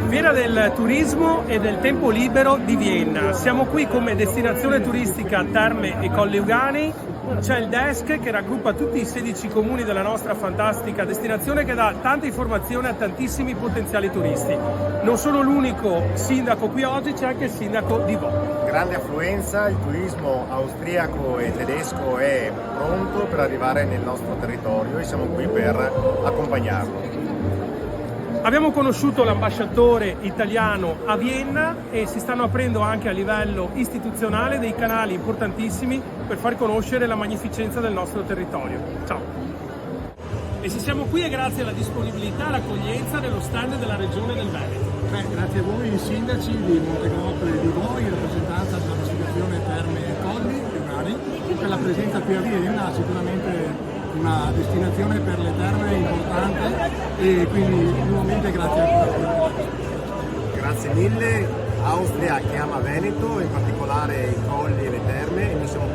Fiera del turismo e del tempo libero di Vienna. Siamo qui come destinazione turistica Terme e Colli Euganei. C'è il desk che raggruppa tutti i 16 comuni della nostra fantastica destinazione, che dà tanta informazione a tantissimi potenziali turisti. Non sono l'unico sindaco qui oggi, c'è anche il sindaco di Bonn. Grande affluenza, il turismo austriaco e tedesco è pronto per arrivare nel nostro territorio e siamo qui per accompagnarlo. Abbiamo conosciuto l'ambasciatore italiano a Vienna e si stanno aprendo anche a livello istituzionale dei canali importantissimi per far conoscere la magnificenza del nostro territorio. Ciao! E se siamo qui è grazie alla disponibilità e all'accoglienza dello stand della Regione del Veneto. Grazie a voi sindaci di Montegrotto e di voi, in rappresentanza dell'associazione Terme e Colli Euganei, per la presenza qui a Vienna, sicuramente una destinazione per le terme importante e quindi nuovamente grazie a tutti. Grazie mille, Austria che ama Veneto, in particolare i colli e le terme, e noi siamo